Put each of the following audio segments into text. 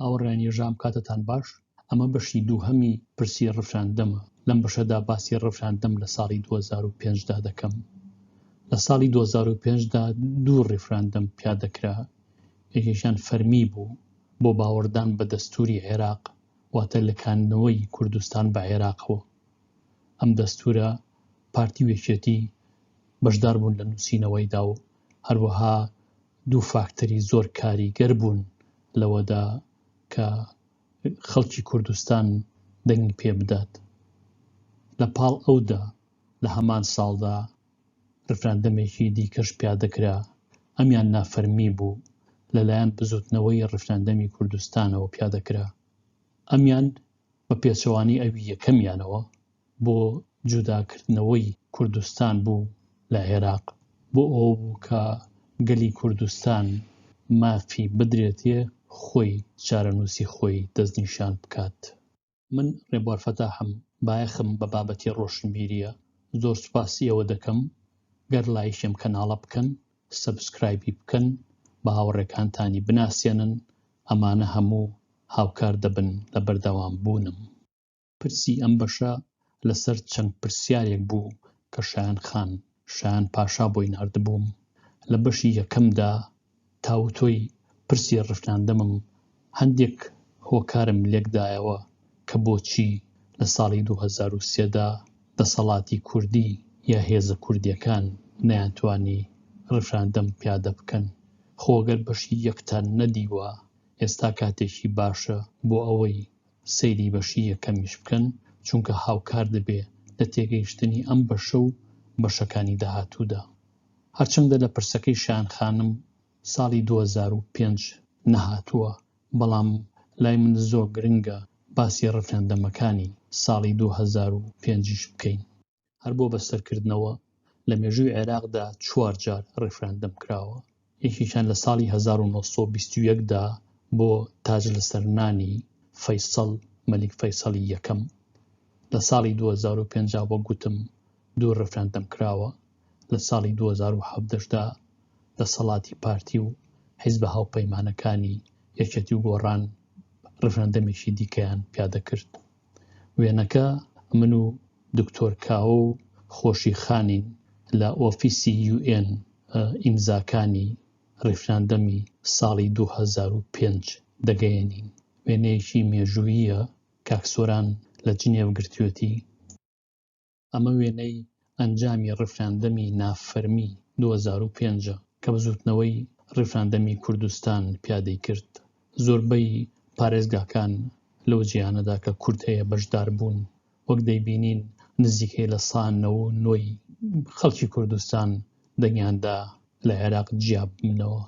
هاوڕێیان ژام کاتتان باش. ئەمە بەشی دووهەمی پرسی ڕفراندەمە. لەم بەشەدا باسی ڕفراندەم لە ساڵی 2005دا دەکەم. لە ساڵی 2005دا دوو ڕفراندەم پیادەکرا. یەکێکیان فەرمی بوو بۆ باوەڕدان بە دەستوری عێراق، واتە لەکانەوەی کوردستان بە عێراقەوە. ئەم دەستورە پارتی وێکێتی بەشدار بوون لە نووسینەوەیدا و هەروەها دوو فاکتەری زۆر کاریگەر بوون لەوەدا کە خەڵکی کوردستان دەنگی پێ بدات. لە پاڵ ئەودا لە هەمان ساڵدا ڕفراندەمێکی دیکەش پیادەکرا. ئەمیان نافەرمی بوو لەلایەن بزوتنەوەی ڕفراندەمی کوردستانەوە پیادەکرا. ئەمیان بە پێچەوانی ئەوی یەکەمیانەوە بۆ جوداکردنەوەی کوردستان بوو لە عێراق، بۆ ئەوە بوو کە گەلی کوردستان مافی بدرێتێ خۆی چارەنووسی خۆی دەستنیشان بکات. من ڕێبوار فەتاحم، بایەخم بە بابەتی ڕۆشنبیریە. زۆر سوپاسی ئەوە دەکەم گەر لایشم کەناڵە بکەن، سەبسکرایبی بکەن، بە هاوڕێکانتانی بناسیێنن. ئەمانە هەموو هاوکار دەبن لە بەردەوام بوونم. پرسی ئەم بەشە لەسەر چەند پرسیارێک بوو کە شایان پاشا بۆی ناردبووم. لە بەشی یەکەمدا تاوتۆی پرسی ڕفراندەمم هەندێک هۆکارم لێکدایەوە کە بۆچی لە ساڵی 2003دا دەسەڵاتی کوردی یا هێزە کوردیەکان نەیانتوانی ڕفراندەم پیادە بکەن. خۆگەر بەشی یەکتان نەدیوە، ئێستا کاتێکی باشە بۆ ئەوەی سەیری بەشی یەکەمیش بکەن، چونکە هاوکار دەبێ لە تێگەیشتنی ئەم بەشە و بەشەکانی داهاتوودا. هەرچەندە لە پرسەکەی شایان خانم ساڵی 2005 نەهاتووە، بەڵام لای من زۆر گرنگە باسی ڕفراندەمەکانی ساڵی 2005ش بکەین. هەر بۆ بەسەرکردنەوە لە مێژووی عێراقدا 4 جار ڕفراندەم کراوە. یەکێکیان لە ساڵی 1921دا بۆ تاج لەسەرنانی فەیسەڵ مەلیک فەیسەڵی یەکەم. لە ساڵی 2005 بۆ گوتم دوو ڕفراندەم کراوە. لە ساڵی 2017دا دەسەڵاتی پارتی و حیزبە هاوپەیمانەکانی یەکێتی و گۆڕان ڕفراندەمێکی دیکەیان پیادەکرد. وێنەکە من و دکتۆر کاوە و خۆشی خانین لە ئۆفیسی UN ئیمزاکانی ڕفراندەمی ساڵی 2005 دەگەیەنین. وێنەیەکی مێژووییە، کاکسۆران لە جنێو گرتوێتی. ئەمە وێنەی ئەنجامی ڕفراندەمی نافەرمی 2005 کە بزوتنەوەی ڕفراندەمی کوردستان پیادەی کرد. زۆربەی پارێزگاکان لەو جیهانەدا کە کورد هەیە بەشدار بوون. وەک دەیبینین نزیکەی لە 9% خەڵکی کوردستان دەنگیاندا لە عێراق جیاب بمنەوە.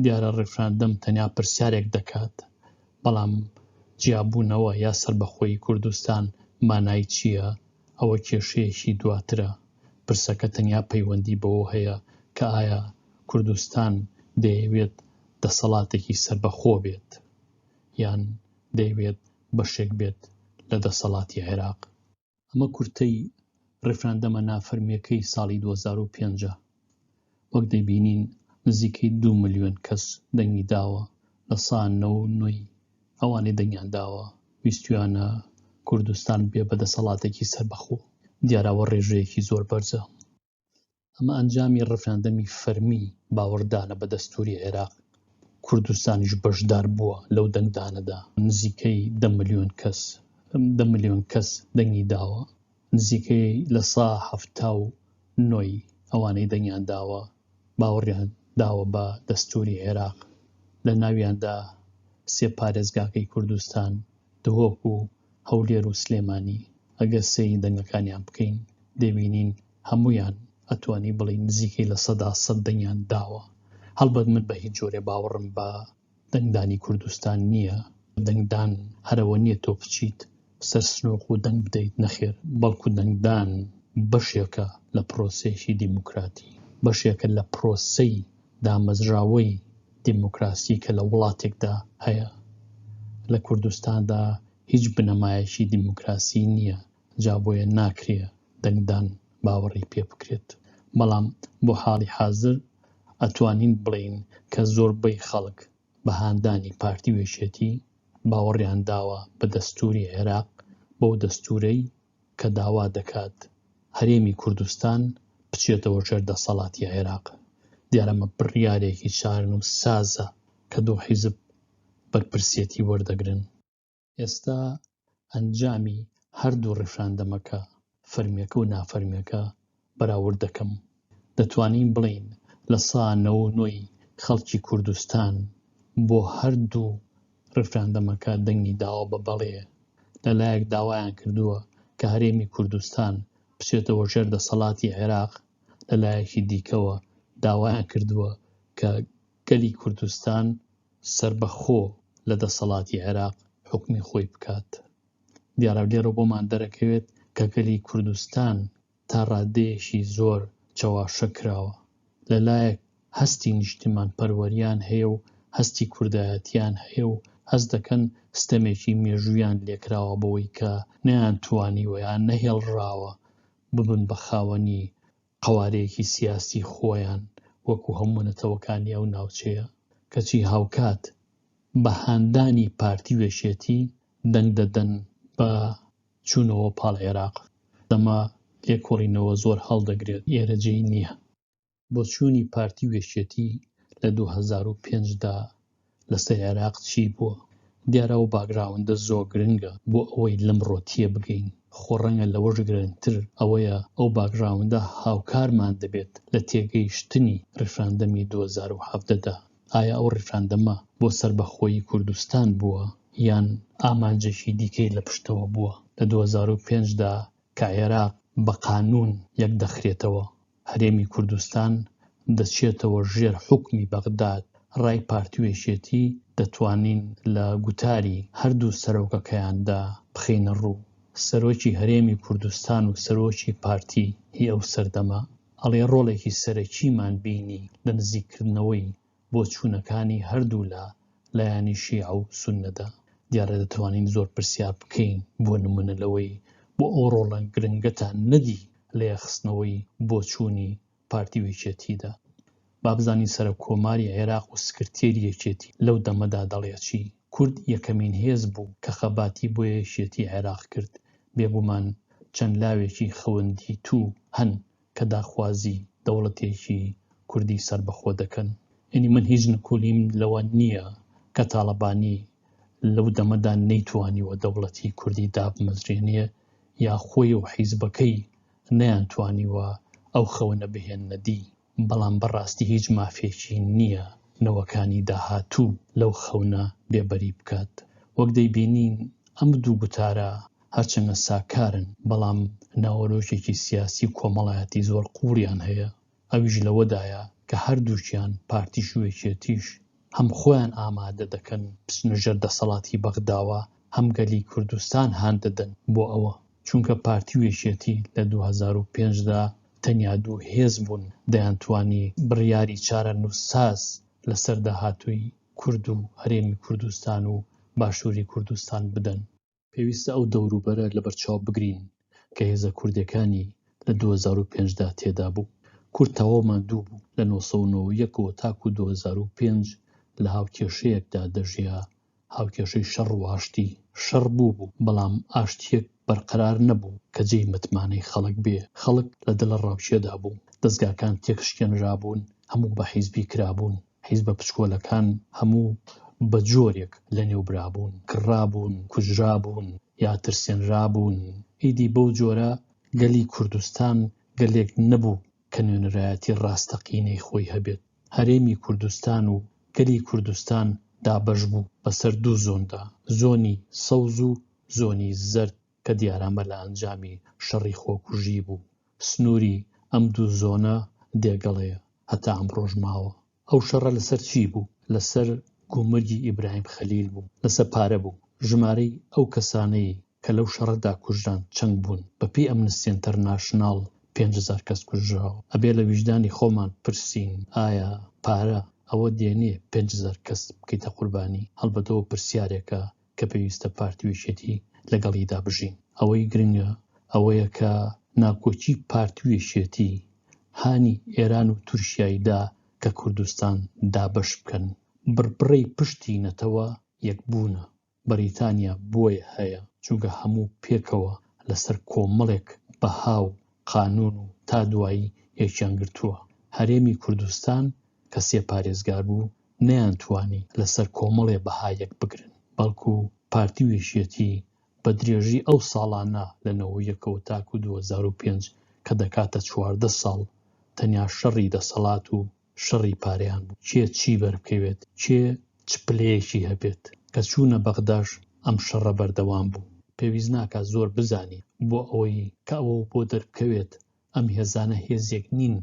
دیارە ڕفراندەم تەنیا پرسیارێک دەکات، بەڵام جیاببوونەوە یا سەربەخۆی کوردستان مانای چییە؟ ئەوە کێشەیەکی دواترە. پرسەکە تەنیا پەیوەندی بەوە هەیە کە ئایا کوردستان دەیەوێت دەسەڵاتێکی سەربەخۆ بێت یان دەیەوێت بەشێک بێت لە دەسەڵاتی عێراق. ئەمە کورتەی ڕفراندەمە نافەرمیەکەی ساڵی 2005. وەک دەیبینین نزیکەی 2 ملیۆن کەس دەنگی داوە. لە 99 ئەوانەی دەنگیان داوە ویستیانە کوردستان بێ بە دەسەڵاتێکی سەربەخۆ. دیاراوە ڕێژەیەکی زۆر بەرزە. ئەمە ئەنجامی ڕفراندەمی فەرمی باوەڕدانە بە دەستوری عێراق. کوردستانیش بەشدار بووە لەو دەنگدانەدا. نزیکەی 10 ملیۆن کەس دەنگی داوە. نزیکەی لە 179 ئەوانەی دەنگیان داوە باوەڕیان داوە بە دەستوری عێراق. لە ناویاندا 3 پارێزگاکەی کوردستان، دهۆک و هەولێر و سلێمانی. ئەگەر سەیری دەنگەکانیان بکەین دەبینین هەمویان ئەتوانی بڵێ نزیکەی لە 100% دەنگیان داوە. هەڵبەت من بە هیچ جۆرێ باوەڕم بە دەنگدانی کوردستان نییە. دەنگدان هەرەوە نییە تۆ بچیت سەر سنووق و دەنگ بدەیت، نەخێر، بەڵکو دەنگدان بەشێکە لە پرۆسەیەکی دیموکراتی، بەشێکە لە پرۆسەی دامەزراوەی دیموکراسی کە لە وڵاتێکدا هەیە. لە کوردستاندا هیچ بنەمایەکی دیموکراسی نییە، جا بۆیە ناکرێ دەنگدان باوەڕی پێ بکرێت. بەڵام بۆ حاڵی حازر ئەتوانین بڵین کە زۆربەی خەڵک بە هاندانی پارتی وێشێتی باوەڕیان داوە بە دەستوری عێراق بەو دەستورەی کە داوا دەکات هەرێمی کوردستان بچێتەوە ژێر دەسەڵاتی عێراق. دیارە ئەمە بڕیارێکی شارن و سازە کە دوو حیزب بەرپرسێتی وەردەگرن. ئێستا ئەنجامی هەردوو ڕێفراندەمەکە فەرمیەکە و نافەرمیەکە بەراورد دەکەم. دەتوانین بڵین لە سا 99 خەڵکی کوردستان بۆ هەردوو ڕێفراندەمەکە دەنگی داوە بە بەڵێ. لەلایەک داوایان کردووە کە هەرێمی کوردستان بچێتەوە ژێر دەسەڵاتی عێراق، لەلایەکی دیکەوە داوایان کردووە کە گەلی کوردستان سربەخۆ لە دەسەڵاتی عێراق حکمی خۆی بکات. دیارە لێرە بۆمان دەرەکەوێت کە گەلی کوردستان تا ڕادەیەکی زۆر چەواشە کراوە. لەلایەک هەستی نیشتمان پەروەریان هەیە و هەستی کوردایەتیان هەیە و هەست دەکەن ستەمێکی مێژوویان لێکراوە بەوەی کە نەیانتوانیوە یان نەهێڵراوە ببن بە خاوەنی قەوارەیەکی سیاسی خۆیان وەکو هەموو نەتەوەکانی ئەو ناوچەیە، کەچی هاوکات بە هاندانی پارتی وێشێتی دەنگ دەدەن بە چوونەوە پاڵ عێراق. دەما لێکۆڵینەوە زۆر هەڵدەگرێت، ئێرە جێی نییە. بۆ چوونی پارتی وێشێتی لە 2005دا لەسەر عێراق چی بووە؟ دیارە ئەو باگراوندە زۆر گرنگە بۆ ئەوەی لەمڕۆ تێ بگەین. خۆ ڕەنگە لەوەش گرنگتر ئەوەیە ئەو باگراوندە هاوکارمان دەبێت لە تێگەیشتنی ڕێفراندەمی 2017دا. ئایا ئەو ڕێفراندەمە بۆ سربەخۆیی کوردستان بووە یان ئامانجێکی دیکەی لە پشتەوە بووە؟ لە 2005دا کە عێراق بە قانون یەک دەخرێتەوە، هەرێمی کوردستان دەچێتەوە ژێر حکمی بەغداد، ڕای پارتی وێشێتی دەتوانین لە گوتاری هەردوو سەرۆکەکەیاندا بخەینە ڕوو. سەرۆکی هەرێمی کوردستان و سەرۆکی پارتی هی ئەو سەردەمە ئەڵێ ڕۆڵێکی سەرەکیمان بینی لە نزیککردنەوەی بۆ چوونەکانی هەردوو لایانی شیعە و سوننەدا. دیارە دەتوانین زۆر پرسیار بکەین بۆ نمونە لەوەی بۆ ئەو ڕۆڵە گرنگەتان نەدی لە یەخستنەوەی بۆ چوونی پارتی وێچێتیدا. با بزانین سەرۆک کۆماری عێراق و سکرتێری یەکێتی لەو دەمەدا دەڵێ چی. کورد یەکەمین هێز بوو کە خەباتی بۆ یەکێتی عێراق کرد. بێگومان چەند لاوێکی خەوەندی تو هەن کە داخوازی دەوڵەتێکی کوردی سربەخۆ دەکەن. یعنی من هیچ نکولیم لەوە نییە کە تاڵەبانی لەو دەمەدا نەیتوانیوە دەوڵەتی کوردی دابمەزرێنێ یا خۆی و حیزبەکەی نەیانتوانیوە ئەو خەونە بهێننە دی. بەڵام بەڕاستی هیچ مافێکی نییە نەوەکانی داهاتوو لەو خەونە بێبەری بکات. وەک دەیبینین ئەم دوو گوتارە هەرچەندە ساکارن بەڵام ناوەرۆژێکی سیاسی کۆمەڵایەتی زۆر قوڵیان هەیە. ئەویش لەوەدایە کە هەردووکیان پارتیش و یەکێتیش هەم خۆیان ئامادە دەکەن بچنە ژێر دەسەڵاتی بەغداوە، هەم گەلی کوردستان هان دەدەن بۆ ئەوە. چونکە پارتی وێشێتی لە 2005دا تەنیا دوو هێز بوون دەیانتوانی بڕیاری چارە نووساز لەسەر داهاتووی کورد و هەرێمی کوردستان و باشووری کوردستان بدەن. پێویستە ئەو دەوروبەرە لەبەرچاو بگرین کە هێزە کوردەکانی لە 2005دا تێدا بوو. کورد تەواومان دوو بوو لە 1991 تاکو 2005 لە هاوکێشەیەکدا دەژیا. هاوکێشەی شەڕ و ئاشتی. شەڕ بوو بەڵام ئاشتیەک بەرقەرار نەبوو کە جێی متمانەی خەڵک بێ. خەڵک لە دڵە ڕاوچێدا بوو، دەستگاکان تێکشکێنرابوون، هەموو بە حیزبی کرابوون، حیزبە پچکۆلەکان هەموو بە جۆرێک لە نێو برابوون، کڕابوون، کوژرابوون یا ترسێنرابوون. ئیدی بەو جۆرە گەلی کوردستان گەلێک نەبوو کە نوێنەرایەتی ڕاستەقینەی خۆی هەبێت. هەرێمی کوردستان و گەلی کوردستان دابەش بوو بەسەر دوو زۆندا، زۆنی سەوز و زۆنی زەرد کە دیارەمە لە ئەنجامی شەڕی خۆکوژی بوو. سنووری ئەم دوو زۆنە دێگەڵەیە هەتا ئەمڕۆژ ماوە. ئەو شەڕە لەسەر چی بوو؟ لەسەر گومەرگی ئیبراهیم خەلیل بوو، لەسەر پارە بوو. ژمارەی ئەو کەسانەی کە لەو شەڕەدا کوژران چەند بوون؟ بەپێی ئەمنستی ئینتەرناشناڵ 5000 کەس کوژراوە. ئەبێ لە ویجدانی خۆمان پرسین ئایا پارە ئەوە دێنێ 5000 کەس بکەیتە قوربانی؟ هەڵبەتەوە پرسیارێکە کە پێویستە پارتی وێچێتی لەگەڵیدا بژین. ئەوەی گرنگە ئەوەیە کە ناکۆچی پارتی وێچێتی هانی ئێران و تورکیایدا کە کوردستان دابەش بکەن بڕبڕەی پشتی نەتەوە یەکبوونە. بەریتانیا بۆیە هەیە چونکە هەموو پێکەوە لەسەر کۆمەڵێک بەهاو قانون و تا دوایی یەکیان گرتووە. هەرێمی کوردستان کە سێ پارێزگار بوو نەیانتوانی لەسەر کۆمەڵێ بەهایەک بگرن، بەڵکو پارتی وێشیەتی بە درێژی ئەو ساڵانە لە 91 تاکو 2005 کە دەکاتە 14 ساڵ تەنیا شەڕی دەسەڵات و شەڕی پارەیان بوو. کێ چی بەربکەوێت، کێ چ پلەیەکی هەبێت. کە چوونە بەغداش ئەم شەڕە بەردەوام بوو. پێویست ناکات زۆر بزانی بۆ ئەوەی کە ئەوە بۆ دەربکەوێت ئەم هێزانە هێزێک نین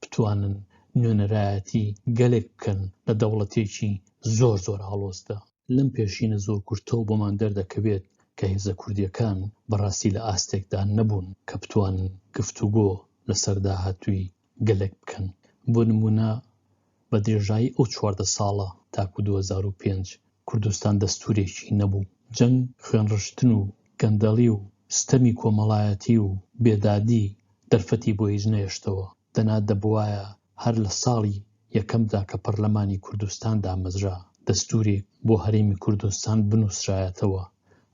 بتوانن نوێنەرایەتی گەلێک بکەن لە دەوڵەتێکی زۆر زۆر هەڵۆزدا. لەم پێشینە زۆر کورتەوە بۆمان دەردەکەوێت کە هێزە کوردیەکان بەڕاستی لە ئاستێکدا نەبوون کە بتوانن گفتوگۆ لەسەر داهاتووی گەلێک بکەن. بۆ نمونە بە درێژایی ئەو 14 ساڵە تاکو 2005 کوردستان دەستورێکی نەبوو. جەنگ، خوێنڕشتن و گەندەڵی و ستەمی کۆمەڵایەتی و بێدادی دەرفەتی بۆ هیچ نەهێشتەوە. دەنات دەبوایە هەر لە ساڵی یەکەمدا کە پەرلەمانی کوردستان دامەزرا دەستورێک بۆ هەرێمی کوردستان بنووسرایەتەوە.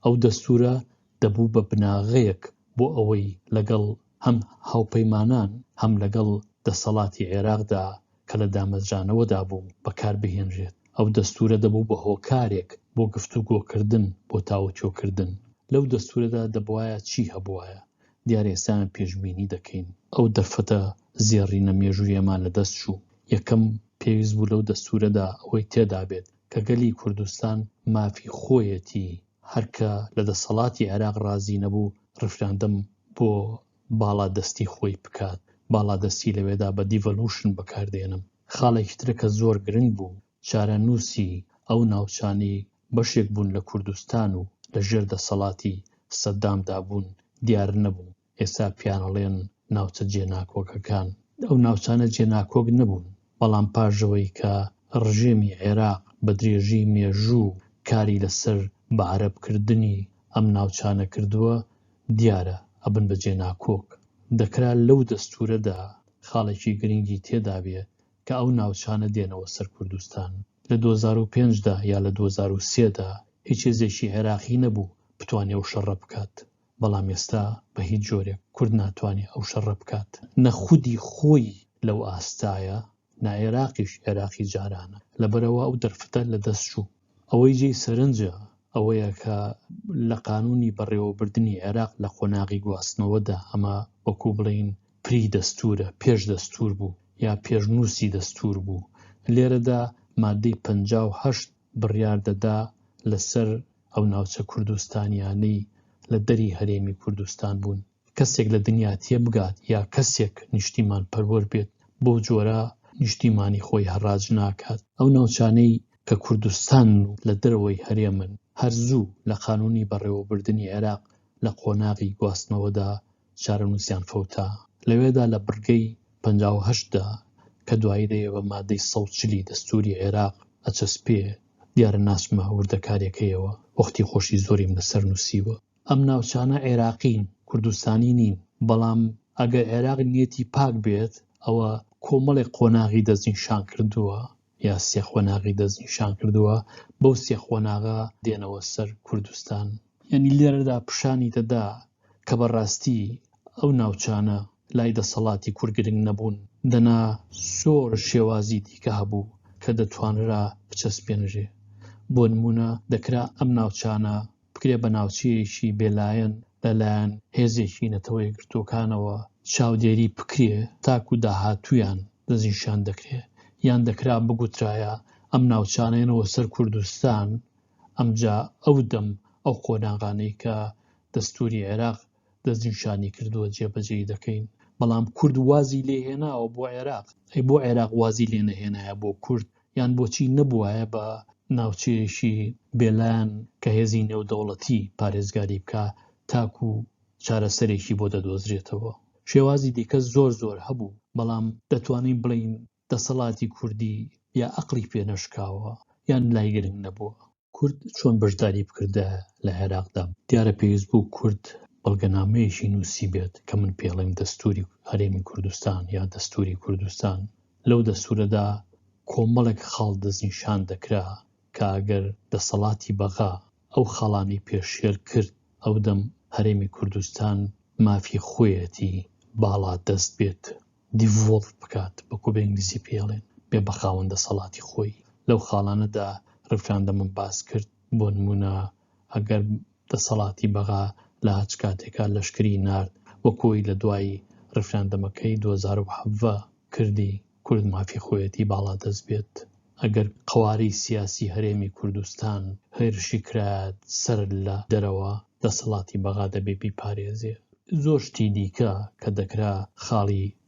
ئەو دەستورە دەبوو بە بناغەیەک بۆ ئەوەی لەگەڵ هەم هاوپەیمانان هەم لەگەڵ دەسەڵاتی عێراقدا کە لە دامەزرانەوەدا بوو بەکاربهێنرێت. ئەو دەستورە دەبوو بە هۆکارێک بۆ گفتوگۆکردن بۆ تاوتۆکردن. لەو دەستورەدا دەبوایە چی هەبوایە؟ دیارە ئێستامان پێشبینی دەکەین ئەو دەرفەتە زێڕینە مێژوویەمان لەدەست چوو. یەکەم پێویست بوو لەو دەستورەدا ئەوەی تێدا بێت کە گەلی کوردستان مافی خۆیەتی هەرکە لە دەسەڵاتی عێراق ڕازی نەبوو ڕفراندەم بۆ باڵادەستی خۆی بکات. باڵادەستی لەوێدا بە دیڤەلوشن بەکاردێنم. خاڵێکی ترە کە زۆر گرنگ بوو چارەنووسی ئەو ناوچانەی بەشێک بوون لە کوردستان و لە ژێر دەسەڵاتی سەدامدا بوون دیار نەبوو. ئێستا پیانەڵێن ناوچە جێناکۆکەکان. ئەو ناوچانە جێناکۆک نەبوون، بەڵام پاژەوەی کە ڕژێمی عێراق بە درێژی مێژوو کاری لەسەر بەعەرەبکردنی ئەم ناوچانە کردووە دیارە ئەبن بە جێناکۆک. دەکرا لەو دەستورەدا خاڵێکی گرنگی تێدا بێ کە ئەو ناوچانە دێنەوە سەر کوردستان. لە 2005دا یا لە 2003دا هیچ هێزێکی عێراقی نەبوو بتوانێ ئەو شەڕە بکات، بەڵام ئێستا بە هیچ جۆرێک کورد ناتوانێت ئەو شەڕە بکات. نەخودی خۆی لەو ئاستایە نا عێراقیش عێراقی جارانە لەبەرەوە ئەو دەرفتە لە دەست چوو. ئەوەی جێی سەرنجە ئەوەیە کە لە قانونی بەڕێوەبردننی عێراق لە قۆناغی گواستنەوەدا ئەمە وەکو بڵین پری دەستورە، پێش دەستور بوو یا پێشنووسی دەستور بوو. لێرەدا مادەی 58 بڕیار دەدا لەسەر ئەو ناوچە کوردستانیانەی لە دەری هەرێمی کوردستان بوون. کەسێک لە دنیا تێبگات یا کەسێک نیشتیمان پەروەر بێت بۆ جۆرە نیشتیمانی خۆی هەڕاج ناکات. ئەو ناوچانەی کە کوردستان و لە دەرەوەی هەرێمن هەرزوو لە قانونی بەڕێوەبردننی عێراق لە قۆناغی گواستنەوەدا چارەنووسیان فەوتا. لەوێدا لە بڕگەی 58دا کە دوایی دەیە بە مادەی 140 دەستوری عێراق ئەچەسپێ دیارە ناسمە وردەکارێکەیەوە. وەختی خۆشی زۆریم لەسەر نووسیوە. ئەم ناوچانە عێراقین، کوردستانی نین، بەڵام ئەگەر عێراق نیەتی پاک بێت ئەوە کۆمەڵێک قۆناغی دەستنیشان کردووە یا سێ قۆناغی دەستنیشان کردووە. بەو سێ قۆناغا دێنەوە سەر کوردستان. یعنی لێرەدا پیشانی دەدا کە بەڕاستی ئەو ناوچانە لای دەسەڵاتی کورگرنگ نەبوون، دەنا زۆر شێوازی دیکە هەبوو کە دەتوانرا بچەسپێنرێ. بۆ نمونە دەکرا ئەم ناوچانە بکرێ بە ناوچەیەکی بێلایەن لەلایەن هێزێکی نەتەوەی گرتوەکانەوە چاودێری بکرێ تاکو داهاتویان دەستنیشان دەکرێ، یان دەکرا بگوترایە ئەم ناوچانەیەنەوە سەر کوردستان. ئەمجا ئەو دەم ئەو قۆناغانەی کە دەستوری عێراق دەستنیشانی کردووە جێبەجێی دەکەین. بەڵام کورد وازی لێهێناوە بۆ عێراق. ئەی بۆ عێراق وازی لێ نەهێنایە بۆ کورد؟ یان بۆچی نەبووایە بە ناوچەیەکی بێلایەن کە هێزی نێودەوڵەتی پارێزگاری بکە تاکو چارەسەرێکی بۆ دەدۆزرێتەوە؟ شێوازی دیکە زۆر زۆر هەبوو، بەڵام دەتوانین بڵین دەسەڵاتی کوردی یا عەقڵی پێنەشکاوە یان لای گرنگ نەبووە. کورد چۆن بەشداری بکردە لە عێراقدا؟ دیارە پێویست بوو کورد بەڵگەنامەیەکی نووسی بێت کە من پێڵێم دەستوری هەرێمی کوردستان یا دەستوری کوردستان. لەو دەستورەدا کۆمەڵێک خاڵ دەستنیشان دەکرا کە ئەگەر دەسەڵاتی بەغا ئەو خاڵانی پێشێر کرد ئەو دەم هەرێمی کوردستان مافی خۆیەتی باڵا دەست بێت دیڤۆڵڤ بکات بەکو بە ئینگلیزی پێڵێن بێ بە خاوەن دەسەڵاتی خۆی لەو خاڵانەدا ڕەفراندەمم باس کرد بۆ نمونە ئەگەر دەسەڵاتی بەغا لە هەچ کاتێکا لەشکری نارد وەکۆی لە دوای ڕەفراندەمەکەی 2017 کردی کورد مافی خۆیەتی باڵا دەست بێت ئەگەر قوارەی سیاسی هەرێمی کوردستان هێرشی کرایەت سەر لە دەرەوە دەسەڵاتی بەغا دەبێ بیپارێزێ زۆر شتی دیکە کە دەکرا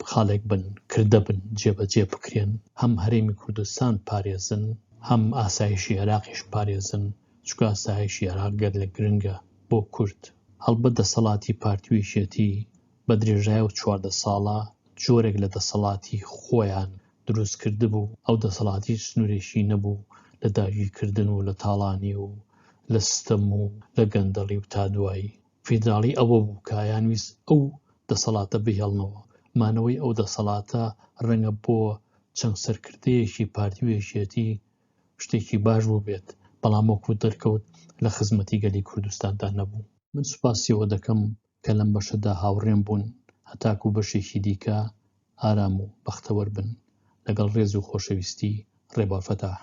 خاڵێک بن کردە بن جێبەجێ بکرێن هەم هەرێمی کوردستان پارێزن هەم ئاسایشی عێراقیش پارێزن چونکە ئاسایشی عێراق گەر لە گرنگە بۆ کورد هەڵبەت دەسەڵاتی پارتویشێتی بە درێژایی و 14 ساڵە جۆرێک لە دەسەڵاتی خۆیان دروست کرده بوو ئەو دەسەڵاتی سنوورێکی نەبوو لە داگیرکردن و لە تاڵانی و لە ستەم و لە گەندەڵی و تا دوایی فیدراڵی ئەوە بوو کە یانویست ئەو دەسەڵاتە بهێڵنەوە مانەوەی ئەو دەسەڵاتە ڕەنگە بۆ چەند سەرکردەیەکی پارتویەکێتی شتێکی باش بوو بێت بەڵام وەکو دەرکەوت لە خزمەتی گەلی کوردستاندا نەبوو من سوپاسیەوە دەکەم کە لەم بەشەدا هاوڕێم بوون هەتاکو بەشێکی دیکە ئارام و بەختەوەر بن لەگەڵ ڕێز و خۆشەویستی ڕێبا فەتاح